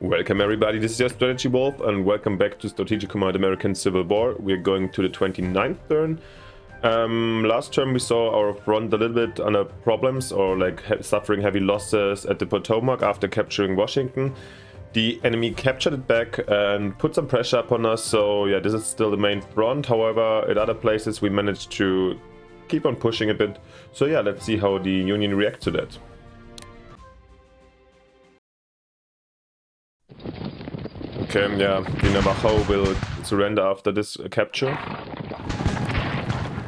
Welcome everybody, this is your Strategy Wolf and welcome back to Strategic Command American Civil War. We're going to the 29th turn. Last turn we saw our front a little bit under problems or like suffering heavy losses at the Potomac after capturing Washington. The enemy captured it back and put some pressure upon us, so yeah, this is still the main front. However, at other places we managed to keep on pushing a bit. So yeah, let's see how the Union reacts to that. Okay, yeah, the Navajo will surrender after this capture.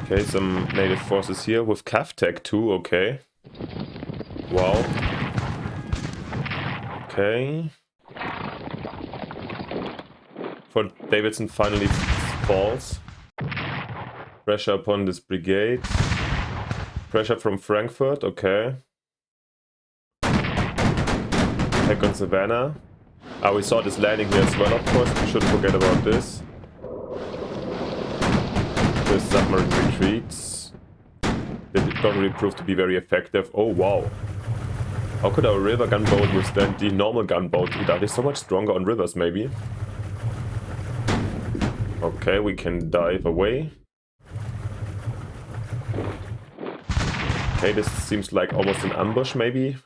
Okay, some native forces here with Cav Tech too, okay. Wow. Okay. Fort Davidson finally falls. Pressure upon this brigade. Pressure from Frankfurt, okay. Attack on Savannah. We saw this landing here as well, of course, we shouldn't forget about this. The submarine retreats. They don't really prove to be very effective. Oh wow. How could our river gunboat withstand the normal gunboat? Are they so much stronger on rivers maybe? Okay, we can dive away. Okay, this seems like almost an ambush maybe.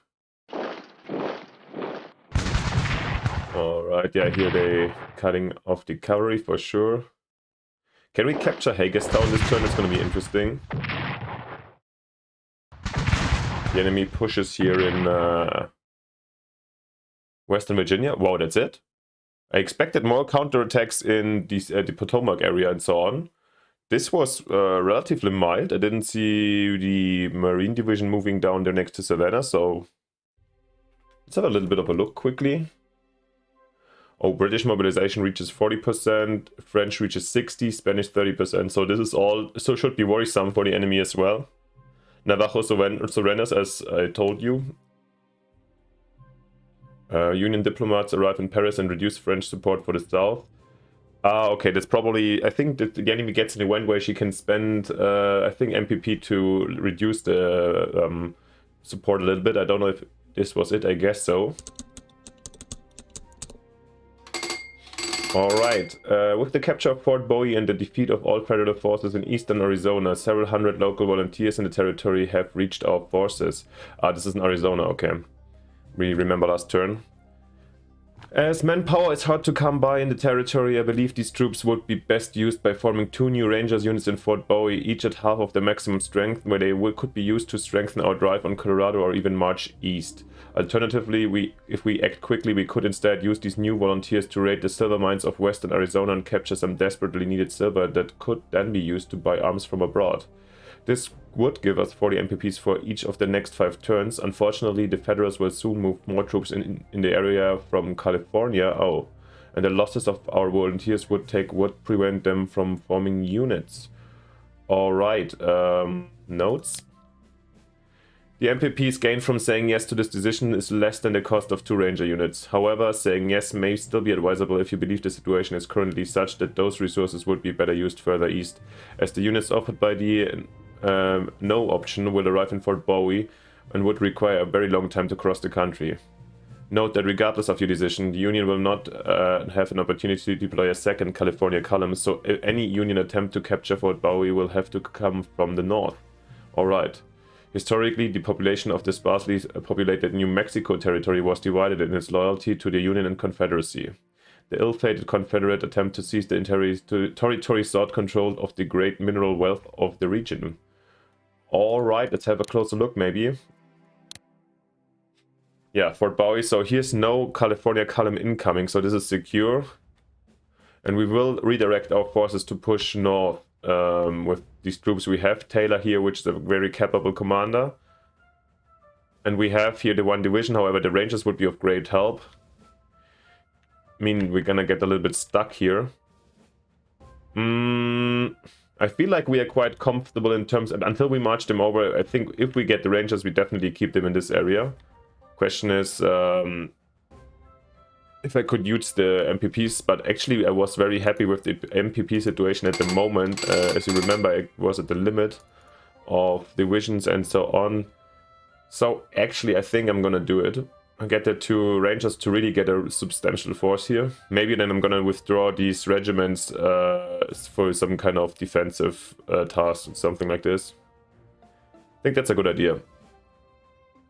Alright, yeah, here they cutting off the cavalry for sure. Can we capture Hagerstown this turn? It's going to be interesting. The enemy pushes here in Western Virginia. Wow, that's it. I expected more counterattacks in the Potomac area and so on. This was relatively mild. I didn't see the Marine Division moving down there next to Savannah, so let's have a little bit of a look quickly. Oh, British mobilization reaches 40%, French reaches 60%, Spanish 30%, so this is all, so should be worrisome for the enemy as well. Navajo surrenders, as I told you. Union diplomats arrive in Paris and reduce French support for the south. Okay, that's probably, I think that the enemy gets an event where she can spend, I think, MPP to reduce the support a little bit. I don't know if this was it, I guess so. Alright, with the capture of Fort Bowie and the defeat of all federal forces in eastern Arizona, several hundred local volunteers in the territory have reached our forces. This is in Arizona, okay. We remember last turn. As manpower is hard to come by in the territory, I believe these troops would be best used by forming 2 new Rangers units in Fort Bowie, each at half of their maximum strength, where they could be used to strengthen our drive on Colorado or even march east. Alternatively, if we act quickly, we could instead use these new volunteers to raid the silver mines of western Arizona and capture some desperately needed silver that could then be used to buy arms from abroad. This would give us 40 MPPs for each of the next 5 turns. Unfortunately, the Federals will soon move more troops in the area from California. Oh, and the losses of our volunteers would prevent them from forming units. Alright, notes. The MPPs gained from saying yes to this decision is less than the cost of 2 Ranger units. However, saying yes may still be advisable if you believe the situation is currently such that those resources would be better used further east, as the units offered by the no option will arrive in Fort Bowie and would require a very long time to cross the country. Note that regardless of your decision, the Union will not have an opportunity to deploy a second California column, so any Union attempt to capture Fort Bowie will have to come from the north. Alright. Historically, the population of the sparsely populated New Mexico territory was divided in its loyalty to the Union and Confederacy. The ill-fated Confederate attempt to seize the territory sought control of the great mineral wealth of the region. Alright, let's have a closer look maybe. Yeah, Fort Bowie, so here's no California column incoming, so this is secure. And we will redirect our forces to push north with these troops. We have Taylor here, which is a very capable commander. And we have here the 1 division, however the Rangers would be of great help. I mean, we're gonna get a little bit stuck here. I feel like we are quite comfortable in terms, and until we march them over, I think if we get the Rangers, we definitely keep them in this area. Question is, if I could use the MPPs, but actually I was very happy with the MPP situation at the moment. As you remember, I was at the limit of divisions and so on. So actually I think I'm gonna do it. get the 2 rangers to really get a substantial force here. Maybe then I'm gonna withdraw these regiments for some kind of defensive task, something like this. I think that's a good idea.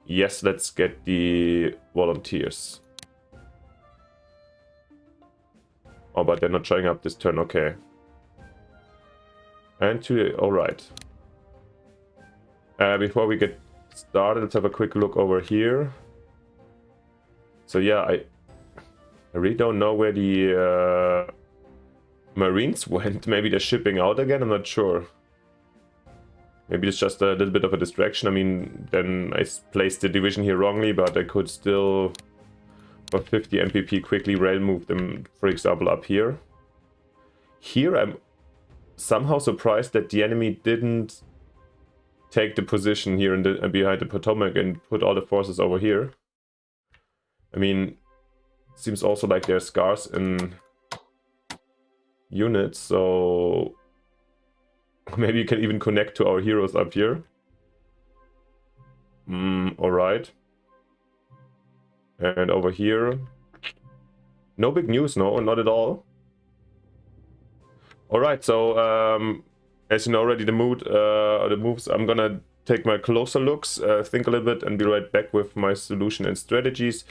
Yes, let's get the volunteers. Oh, but they're not showing up this turn, okay. And alright. Before we get started, let's have a quick look over here. So yeah, I really don't know where the Marines went. Maybe they're shipping out again, I'm not sure. Maybe it's just a little bit of a distraction. I mean, then I placed the division here wrongly, but I could still, for 50 MPP, quickly rail move them, for example, up here. Here I'm somehow surprised that the enemy didn't take the position here in behind the Potomac and put all the forces over here. I mean, it seems also like they're scarce in units, so maybe you can even connect to our heroes up here. Alright. And over here, no big news, no, not at all. Alright, so as you know already, the moves, I'm gonna take my closer looks, think a little bit, and be right back with my solution and strategies.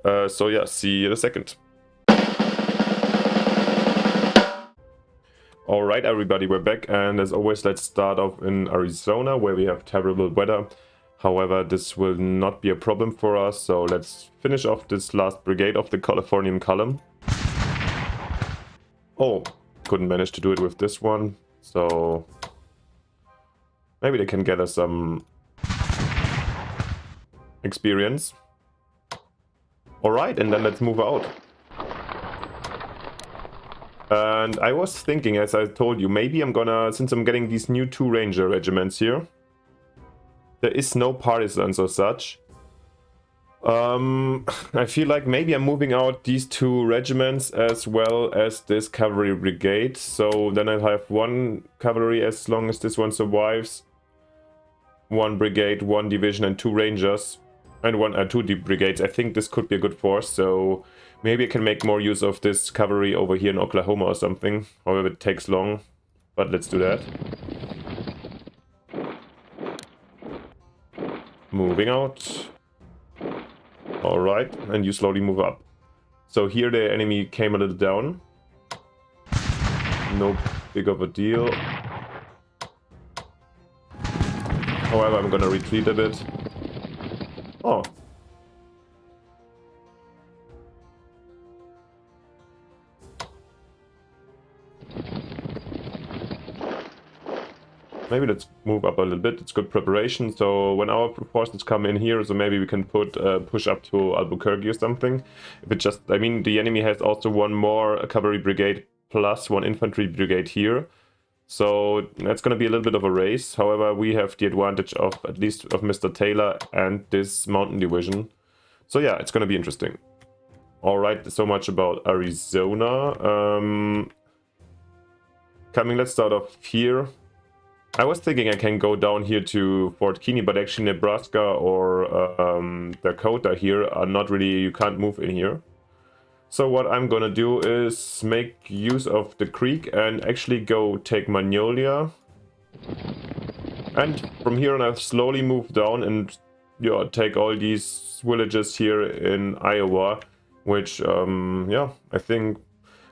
So yeah, see you in a second. Alright everybody, we're back, and as always, let's start off in Arizona, where we have terrible weather. However, this will not be a problem for us, so let's finish off this last brigade of the Californian column. Oh, couldn't manage to do it with this one, so maybe they can gather some experience. Alright, and then let's move out. And I was thinking, as I told you, maybe I'm gonna, since I'm getting these new 2 ranger regiments here, there is no partisans or such. I feel like maybe I'm moving out these 2 regiments as well as this cavalry brigade. So then I'll have 1 cavalry as long as this one survives, 1 brigade, 1 division, and 2 rangers, and 2 deep brigades. I think this could be a good force, so maybe I can make more use of this cavalry over here in Oklahoma or something. However, it takes long, but let's do that. Moving out. Alright, and you slowly move up. So here the enemy came a little down. No big of a deal. However, I'm gonna retreat a bit. Oh. Maybe let's move up a little bit. It's good preparation. So when our forces come in here, so maybe we can push up to Albuquerque or something. If it just, I mean, the enemy has also 1 more cavalry brigade plus 1 infantry brigade here. So that's going to be a little bit of a race. However, we have the advantage of at least of Mr. Taylor and this mountain division. So yeah, it's going to be interesting. All right, so much about Arizona. Let's start off here. I was thinking I can go down here to Fort Kearny, but actually Nebraska or Dakota here are not really, you can't move in here. So what I'm gonna do is make use of the creek and actually go take Magnolia. And from here on I'll slowly move down and take all these villages here in Iowa, which yeah, I think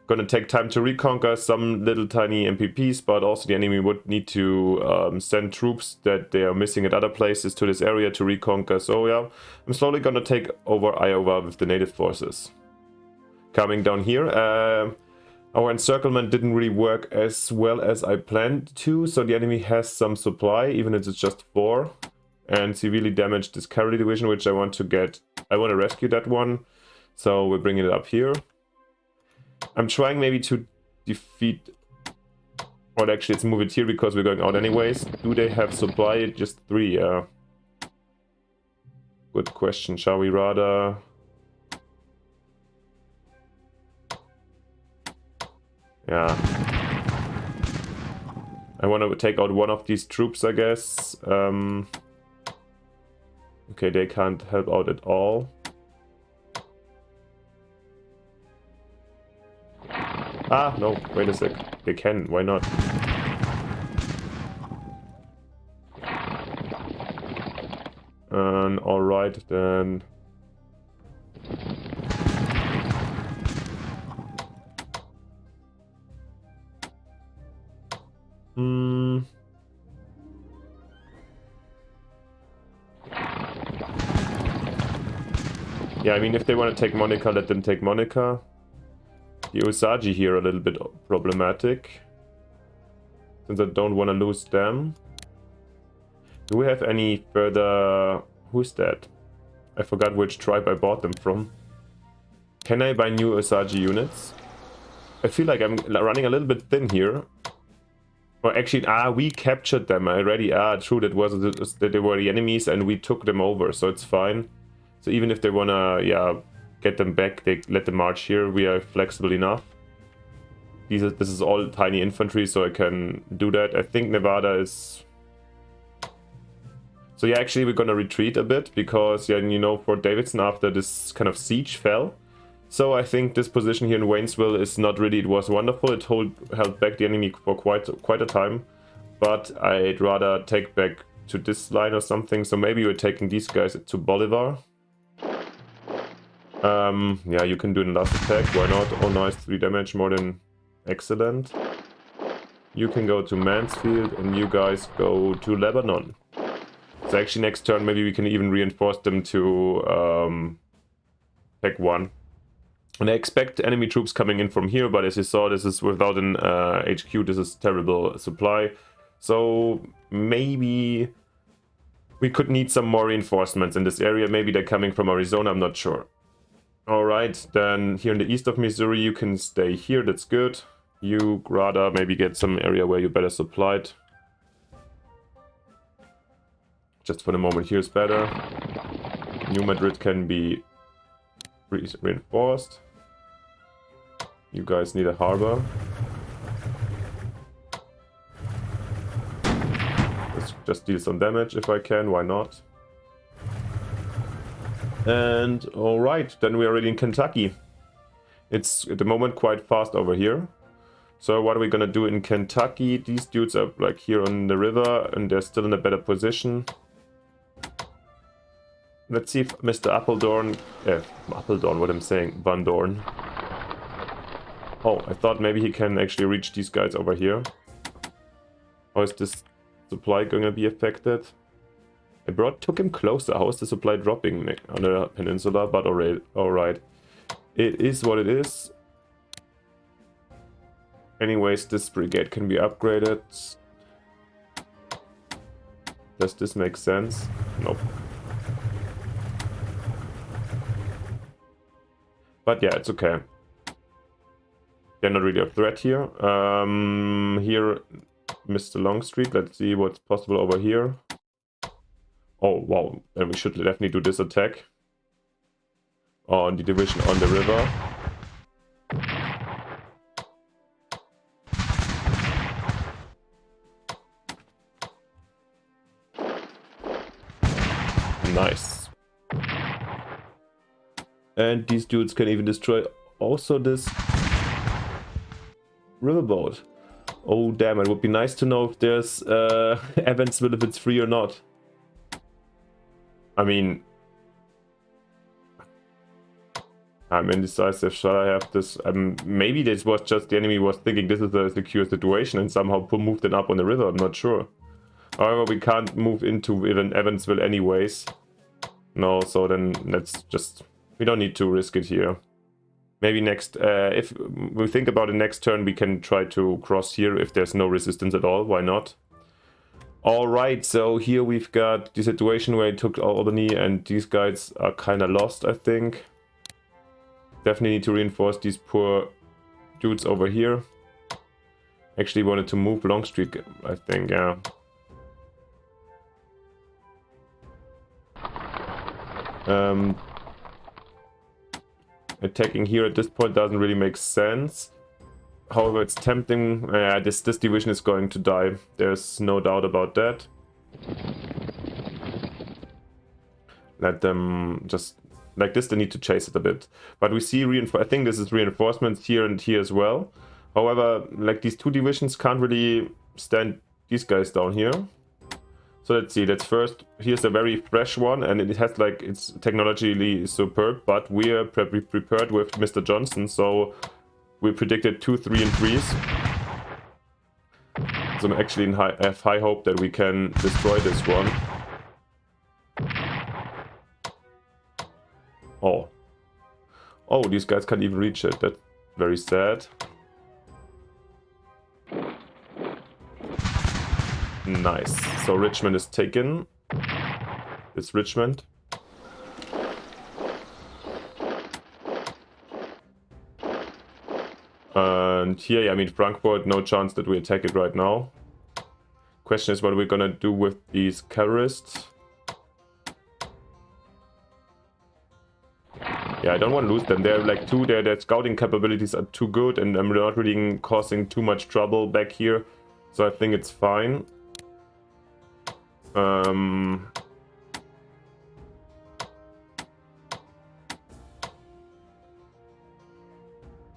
gonna take time to reconquer some little tiny MPPs, but also the enemy would need to send troops that they are missing at other places to this area to reconquer. So yeah, I'm slowly gonna take over Iowa with the native forces. Coming down here, our encirclement didn't really work as well as I planned to, so the enemy has some supply, even if it's just 4, and severely damaged this cavalry division, which I want to get. I want to rescue that one, so we're bringing it up here. I'm trying maybe to defeat, or actually let's move it here because we're going out anyways. Do they have supply? Just 3, yeah. Good question. Shall we rather... Yeah. I want to take out one of these troops, I guess. Okay, they can't help out at all. Ah, no, wait a sec. They can, why not? And alright, then... Yeah, I mean, if they want to take Monica, let them take Monica. The Usagi here a little bit problematic, since I don't want to lose them. Do we have any further... Who's that? I forgot which tribe I bought them from. Can I buy new Usagi units? I feel like I'm running a little bit thin here. Or actually, we captured them already. True, that they were the enemies and we took them over, so it's fine. So even if they wanna, get them back, they let them march here. We are flexible enough. This is all tiny infantry, so I can do that. I think Nevada is... So yeah, actually we're gonna retreat a bit, because, you know, Fort Davidson after this kind of siege fell. So I think this position here in Waynesville is not really... It was wonderful, it held back the enemy for quite a time. But I'd rather take back to this line or something. So maybe we're taking these guys to Bolivar. Yeah, you can do the last attack, why not? Oh nice, 3 damage, more than excellent. You can go to Mansfield and you guys go to Lebanon. So actually next turn maybe we can even reinforce them to Tech 1. And I expect enemy troops coming in from here, but as you saw, this is without an HQ, this is terrible supply. So maybe we could need some more reinforcements in this area. Maybe they're coming from Arizona, I'm not sure. Alright, then here in the east of Missouri you can stay here, that's good. You rather maybe get some area where you're better supplied. Just for the moment here is better. New Madrid can be reinforced. You guys need a harbor. Let's just deal some damage if I can, why not? And alright, then we're already in Kentucky. It's at the moment quite fast over here. So what are we gonna do in Kentucky? These dudes are like here on the river and they're still in a better position. Let's see if Mr. Appledorn... Appledorn, what I'm saying, Van Dorn. Oh, I thought maybe he can actually reach these guys over here. How is this supply going to be affected? I took him closer. How is the supply dropping on the peninsula? But alright. It is what it is. Anyways, this brigade can be upgraded. Does this make sense? Nope. But yeah, it's okay. They're not really a threat here. Here, Mr. Longstreet. Let's see what's possible over here. Oh, wow. Then we should definitely do this attack. On the division on the river. Nice. And these dudes can even destroy also this riverboat. Oh damn, it would be nice to know if there's Evansville, if it's free or not. I mean, I'm indecisive. Shall I have this? Maybe this was just the enemy was thinking this is a secure situation and somehow moved it up on the river. I'm not sure. However, we can't move into even Evansville anyways. No, so then let's just... We don't need to risk it here. Maybe next... if we think about it next turn, we can try to cross here if there's no resistance at all. Why not? Alright, so here we've got the situation where I took Albany and these guys are kind of lost, I think. Definitely need to reinforce these poor dudes over here. Actually wanted to move Longstreet, I think, yeah. Attacking here at this point doesn't really make sense. However, it's tempting. This division is going to die. There's no doubt about that. Let them just... Like this, they need to chase it a bit. But we see I think this is reinforcements here and here as well. However, like these two divisions can't really stand these guys down here. So let's see, let's first, here's a very fresh one, and it has like, it's technologically superb, but we are prepared with Mr. Johnson, so we predicted 2, 3, and 3s. So I'm actually have high hope that we can destroy this one. Oh. Oh, these guys can't even reach it. That's very sad. Nice. So Richmond is taken. It's Richmond. And here, yeah, I mean, Frankfurt, no chance that we attack it right now. Question is what we're gonna do with these terrorists. Yeah, I don't want to lose them. They're like their scouting capabilities are too good, and I'm not really causing too much trouble back here. So I think it's fine.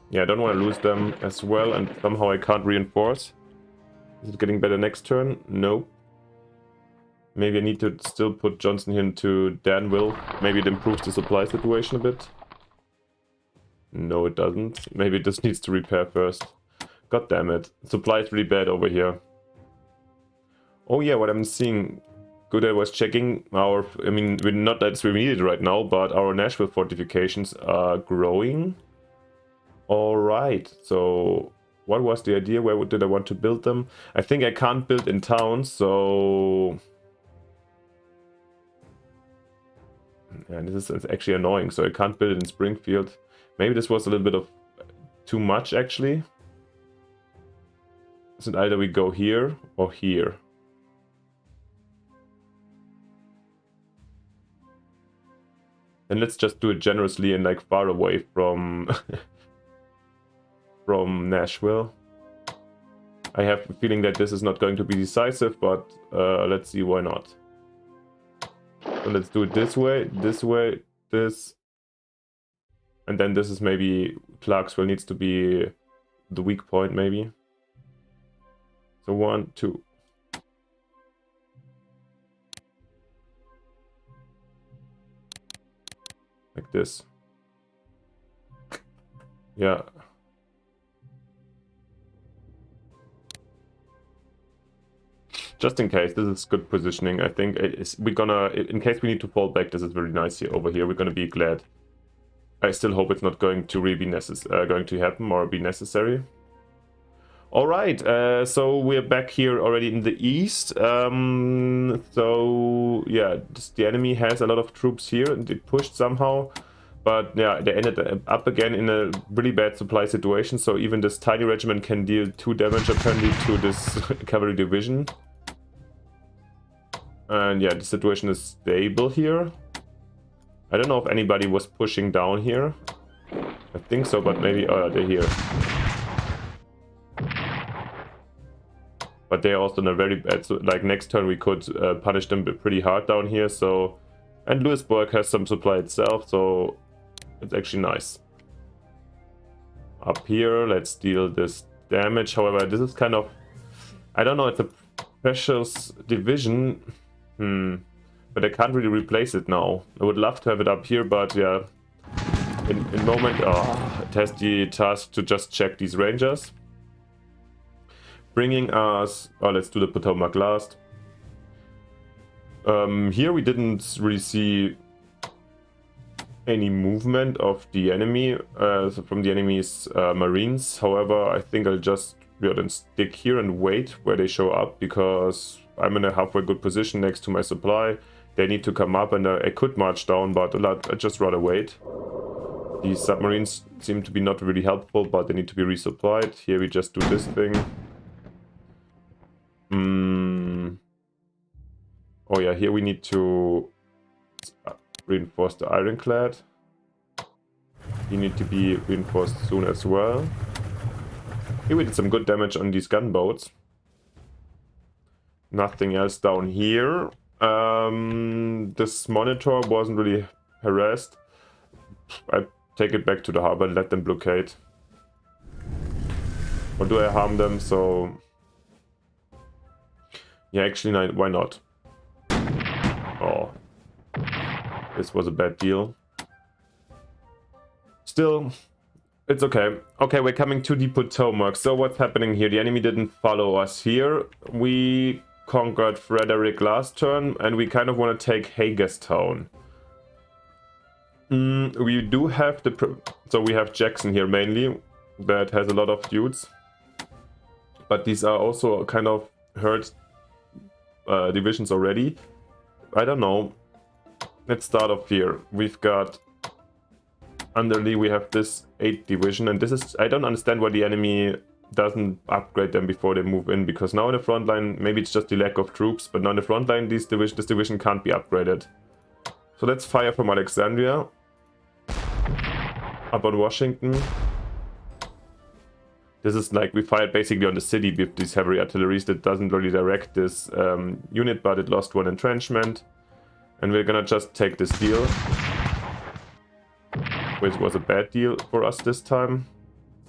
Yeah, I don't want to lose them as well, and somehow I can't reinforce. Is it getting better next turn? No. Maybe I need to still put Johnson here into Danville. Maybe it improves the supply situation a bit. No, it doesn't. Maybe it just needs to repair first. God damn it. Supply is really bad over here. Oh yeah, what I'm seeing. Good, I was checking our... I mean, we're not that we need it right now, but our Nashville fortifications are growing. Alright, so... What was the idea? Where did I want to build them? I think I can't build in towns, so... Yeah, this is actually annoying, so I can't build it in Springfield. Maybe this was a little bit of too much, actually. Isn't either we go here or here. And let's just do it generously and like far away from from Nashville. I have a feeling that this is not going to be decisive, but let's see why not. So let's do it this way, this. And then this is maybe Clarksville needs to be the weak point, maybe. So 1, 2. Like this. Yeah. Just in case, this is good positioning. I think we're gonna, in case we need to fall back, this is very nice here over here. We're gonna be glad. I still hope it's not going to really be going to happen or be necessary. All right, so we're back here already in the east. So yeah, the enemy has a lot of troops here, and they pushed somehow. But yeah, they ended up again in a really bad supply situation. So even this tiny regiment can deal 2 damage apparently to this cavalry division. And yeah, the situation is stable here. I don't know if anybody was pushing down here. I think so, but maybe... Oh, they're here. But they're also in a very bad... So, like, next turn we could punish them pretty hard down here, so... And Lewisburg has some supply itself, so... It's actually nice. Up here, let's deal this damage. However, this is kind of... I don't know, it's a precious division. But I can't really replace it now. I would love to have it up here, but yeah. In moment, it has the task to just check these rangers. Bringing us... Oh, let's do the Potomac last. Here we didn't really see any movement of the enemy, from the enemy's marines. However, I think I'll just then stick here and wait where they show up, because I'm in a halfway good position next to my supply. They need to come up, and I could march down, but I'd just rather wait. These submarines seem to be not really helpful, but they need to be resupplied. Here we just do this thing. Oh yeah, here we need to reinforce the ironclad. You need to be reinforced soon as well. Here we did some good damage on these gunboats. Nothing else down here. This monitor wasn't really harassed. I take it back to the harbor and let them blockade. Or do I harm them? So yeah, actually, why not? Oh, this was a bad deal. Still, it's okay. Okay, we're coming to the Potomac. So what's happening here? The enemy didn't follow us here. We conquered Frederick last turn, and we kind of want to take Hagerstown. We do have so we have Jackson here mainly, that has a lot of dudes. But these are also kind of hurt divisions already. I don't know. Let's start off here. We've got underly we have this 8th division, and this is, I don't understand why the enemy doesn't upgrade them before they move in, because now in the front line, maybe it's just the lack of troops, but now in the front line this division can't be upgraded. So let's fire from Alexandria up on Washington. This is like we fired basically on the city with these heavy artilleries that doesn't really direct this unit, but it lost one entrenchment. And we're gonna just take this deal, which was a bad deal for us this time.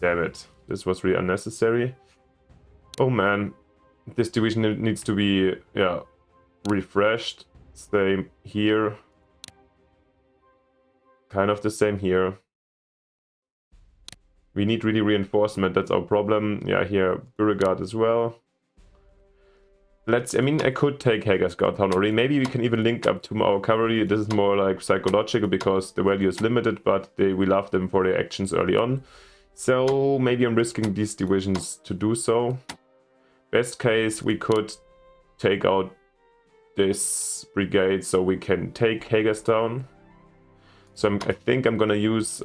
Damn it, this was really unnecessary. Oh man, this division needs to be, yeah, refreshed. Same here. Kind of the same here. We need really reinforcement, that's our problem. Yeah, here, Beauregard as well. I mean, I could take Hagerstown already. Maybe we can even link up to our cavalry. This is more like psychological because the value is limited, but we love them for their actions early on. So maybe I'm risking these divisions to do so. Best case, we could take out this brigade so we can take Hagerstown. So I think I'm gonna use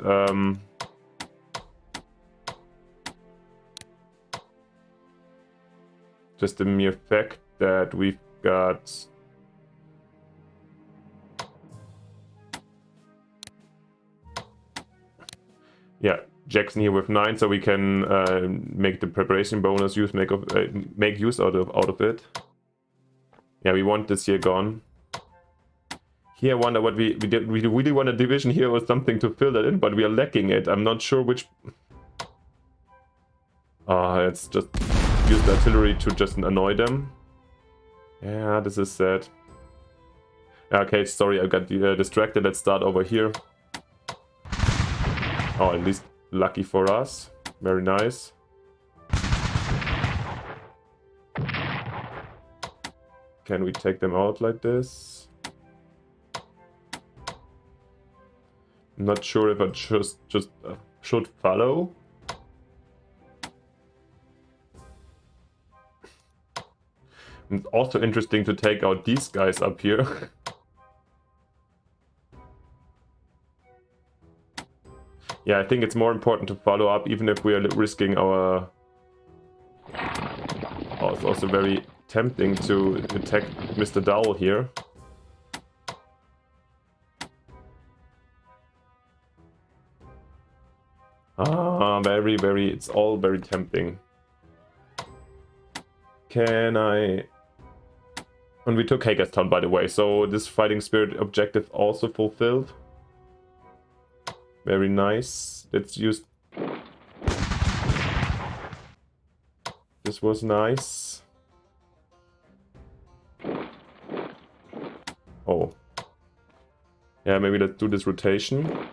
just the mere fact that we've got Jackson here with 9, so we can make the preparation bonus make use out of it. Yeah, we want this here gone. Here I wonder what we really want a division here or something to fill that in, but we are lacking it. I'm not sure which. It's just use the artillery to just annoy them. Yeah, this is sad. Okay, sorry, I got distracted. Let's start over here. Oh, at least lucky for us. Very nice. Can we take them out like this? I'm not sure if I just should follow. It's also interesting to take out these guys up here. Yeah, I think it's more important to follow up, even if we are risking our... Oh, it's also very tempting to attack Mr. Dowell here. It's all very tempting. Can I... And we took Hagerstown, by the way, so this fighting spirit objective also fulfilled. Very nice. Let's use... This was nice. Oh. Yeah, maybe let's do this rotation.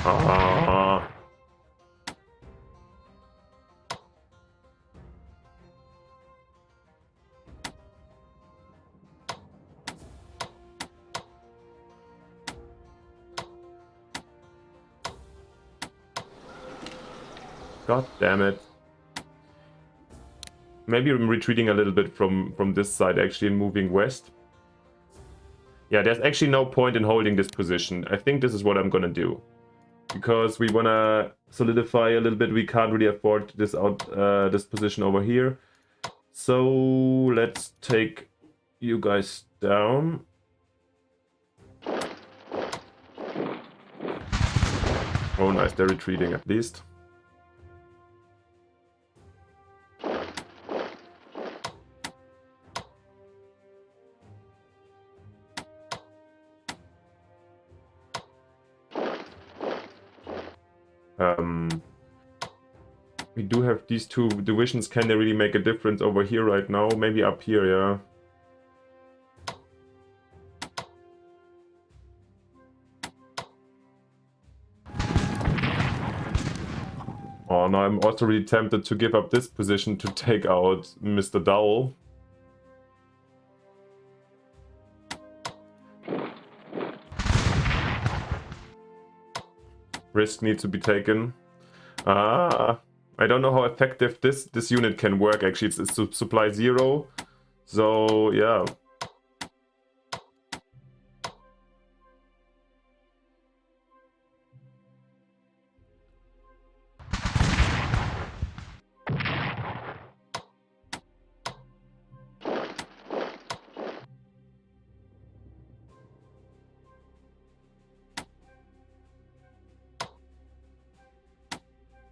Ah. God damn it. Maybe I'm retreating a little bit from this side actually and moving west. Yeah, there's actually no point in holding this position. I think this is what I'm gonna do. Because we wanna solidify a little bit. We can't really afford this this position over here. So let's take you guys down. Oh nice, they're retreating at least. We do have these two divisions. Can they really make a difference over here right now? Maybe up here, yeah. Oh, now I'm also really tempted to give up this position to take out Mr. Dowell. Risk needs to be taken. I don't know how effective this unit can work. Actually, it's supply 0. So yeah.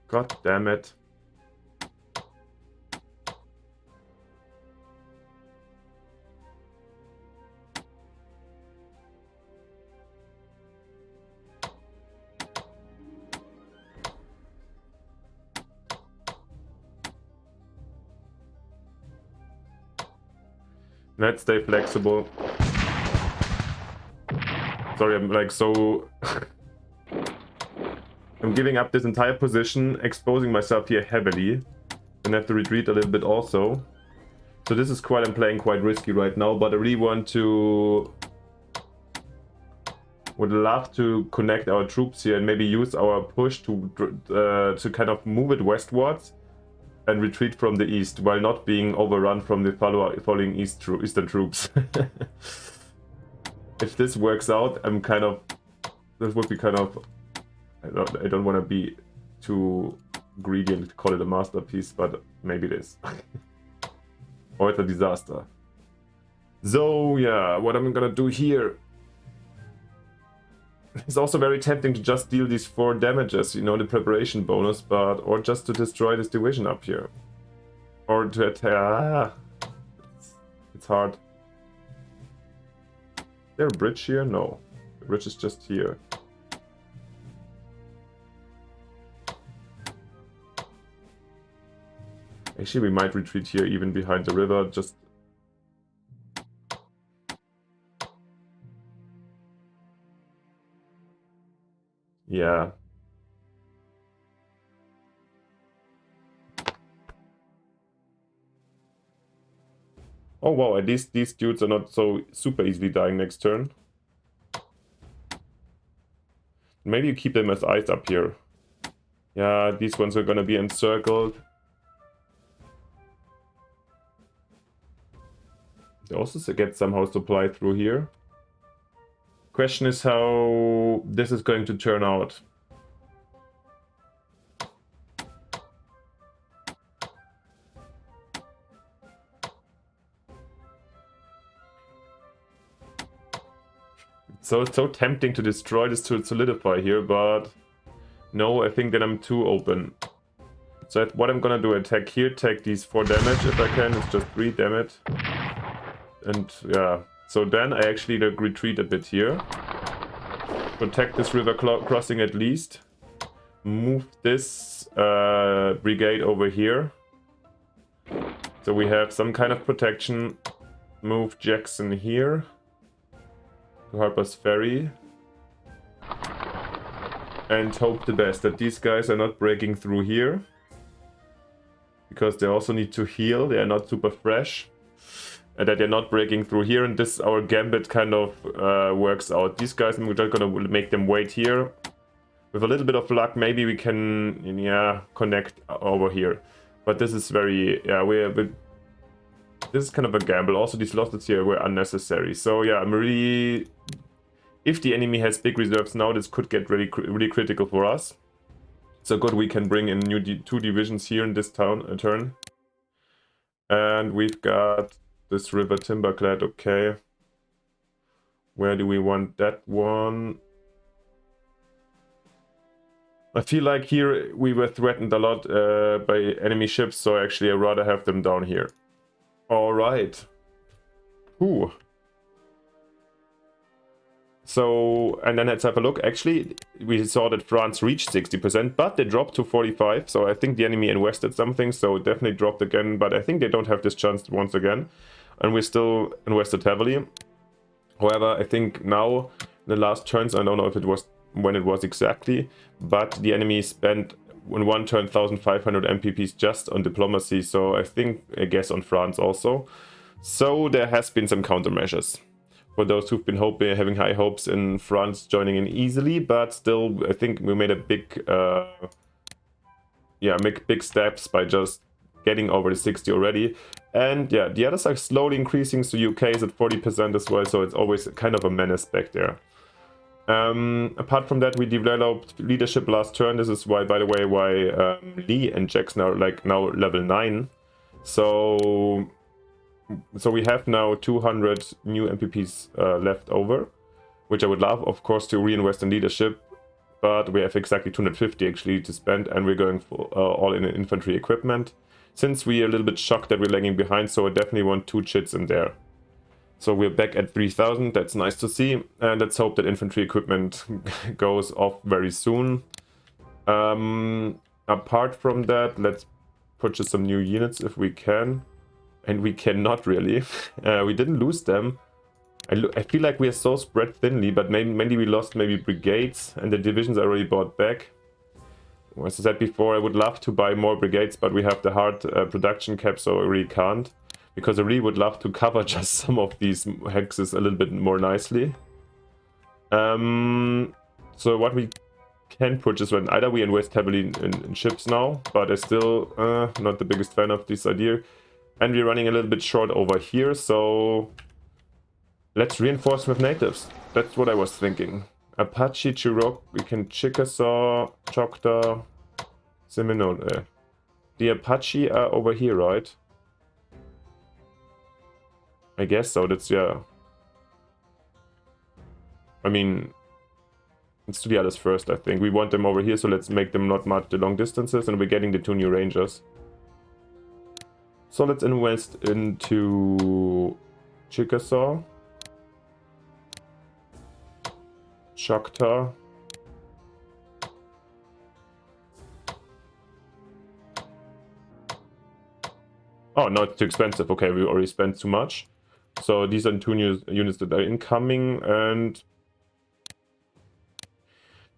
God damn it. Let's stay flexible. Sorry, I'm like so... I'm giving up this entire position, exposing myself here heavily. And have to retreat a little bit also. So this is quite, I'm playing quite risky right now, but I really want to... Would love to connect our troops here and maybe use our push to kind of move it westwards and retreat from the east while not being overrun from the following eastern troops. If this works out, I'm kind of... This would be kind of... I don't want to be too greedy and call it a masterpiece, but maybe it is. Or it's a disaster. So yeah, what I'm gonna do here... It's also very tempting to just deal these 4 damages, you know, the preparation bonus, but... Or just to destroy this division up here. Or to attack... It's hard. Is there a bridge here? No. The bridge is just here. Actually, we might retreat here, even behind the river, just... Yeah. Oh wow, at least these dudes are not so super easily dying next turn. Maybe you keep them as eyes up here. Yeah, these ones are gonna be encircled. They also get somehow supply through here. Question is how this is going to turn out. So it's so tempting to destroy this to solidify here, but no, I think that I'm too open. So what I'm gonna do, attack here, take these 4 damage if I can. It's just 3 damage. And yeah, so then I actually retreat a bit here. Protect this river crossing at least. Move this brigade over here. So we have some kind of protection. Move Jackson here to Harper's Ferry. And hope the best that these guys are not breaking through here. Because they also need to heal, they are not super fresh. And that they're not breaking through here, and this our gambit kind of works out. These guys, I'm just gonna make them wait here. With a little bit of luck, maybe we can, yeah, connect over here. But this is very, yeah, this is kind of a gamble. Also, these losses here were unnecessary. So yeah, I'm really, if the enemy has big reserves now, this could get really critical for us. So good, we can bring in new 2 divisions here in this turn. And we've got this river timberclad, okay. Where do we want that one? I feel like here we were threatened a lot by enemy ships, so actually I'd rather have them down here. Alright. Ooh. So, and then let's have a look. Actually, we saw that France reached 60%, but they dropped to 45. So I think the enemy invested something, so it definitely dropped again. But I think they don't have this chance once again. And we still invested heavily. However, I think now, the last turns, I don't know if it was when it was exactly, but the enemy spent in one turn 1,500 MPPs just on diplomacy. So I guess on France also. So there has been some countermeasures. For those who've been having high hopes in France joining in easily, but still, I think we made a big, make big steps by just getting over the 60 already. And yeah, the others are slowly increasing, so UK is at 40% as well, so it's always kind of a menace back there. Apart from that, we developed leadership last turn. This is why, by the way, Lee and Jax now level 9. So we have now 200 new MPPs left over, which I would love, of course, to reinvest in leadership. But we have exactly 250 actually to spend, and we're going for all in infantry equipment. Since we are a little bit shocked that we're lagging behind, so I definitely want 2 chits in there. So we're back at 3,000. That's nice to see, and let's hope that infantry equipment goes off very soon. Apart from that, let's purchase some new units if we can. And we cannot really. We didn't lose them. I feel like we are so spread thinly, but maybe we lost brigades, and the divisions are already bought back. As I said before, I would love to buy more brigades, but we have the hard production cap, so I really can't. Because I really would love to cover just some of these hexes a little bit more nicely. So what we can purchase, when either we invest heavily in ships now, but I still not the biggest fan of this idea. And we're running a little bit short over here, so let's reinforce with natives. That's what I was thinking. Apache, Cherokee, we can Chickasaw, Choctaw, Seminole. The Apache are over here, right? I guess so, that's, yeah. I mean, let's do the others first, I think. We want them over here, so let's make them not march the long distances, and we're getting the 2 new rangers. So let's invest into Chickasaw, Choctaw, oh, no, it's too expensive. Okay, we already spent too much. So these are 2 new units that are incoming, and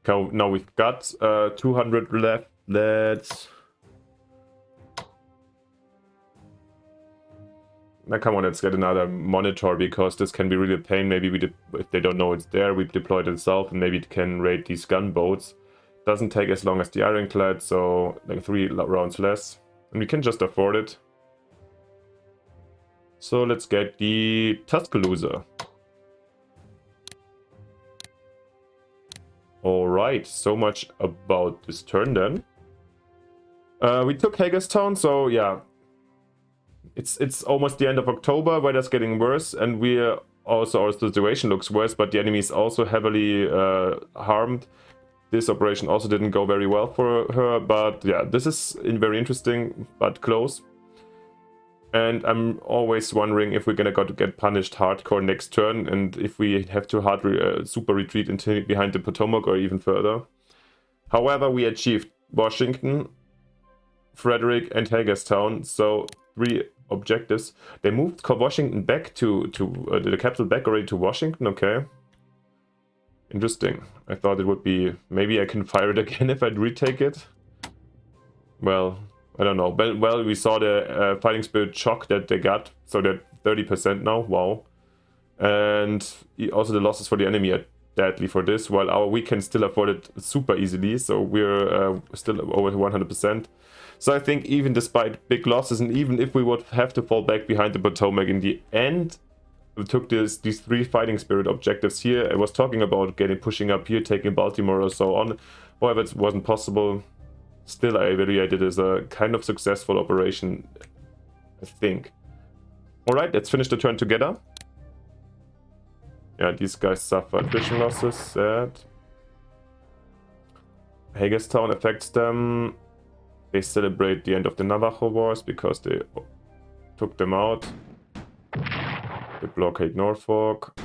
now we've got 200 left. Now come on, let's get another monitor, because this can be really a pain. Maybe if they don't know it's there, we deploy it itself, and maybe it can raid these gunboats. Doesn't take as long as the ironclad, so like 3 rounds less. And we can just afford it. So let's get the Tuscaloosa. Alright, so much about this turn then. We took Hagerstown, so yeah. It's almost the end of October, weather's getting worse, and our situation looks worse, but the enemy is also heavily harmed. This operation also didn't go very well for her, but yeah, this is very interesting, but close. And I'm always wondering if we're gonna get punished hardcore next turn, and if we have to super retreat into behind the Potomac or even further. However, we achieved Washington, Frederick, and Hagerstown, so 3 objectives. They moved Washington back to the capital back already to Washington. Okay, interesting. I thought it would be, maybe I can fire it again if I'd retake it. Well, I don't know. But well, we saw the fighting spirit shock that they got, so they're 30% now. Wow. And also the losses for the enemy are deadly for this, while we can still afford it super easily, so we're still over 100%. So I think even despite big losses, and even if we would have to fall back behind the Potomac in the end, we took these 3 fighting spirit objectives here. I was talking about pushing up here, taking Baltimore or so on. However, it wasn't possible. Still, I evaluate it as a kind of successful operation, I think. Alright, let's finish the turn together. Yeah, these guys suffer attrition losses, sad. Hagerstown affects them. They celebrate the end of the Navajo Wars because they took them out. They blockade Norfolk.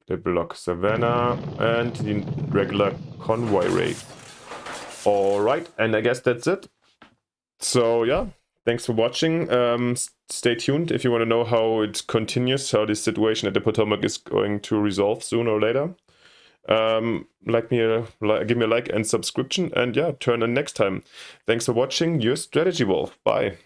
They block Savannah and the regular convoy raid. Alright, and I guess that's it. So yeah, thanks for watching. Stay tuned if you want to know how it continues, how this situation at the Potomac is going to resolve sooner or later. Give me a like and subscription, and yeah, turn in next time. Thanks for watching. Your Strategy Wolf. Bye.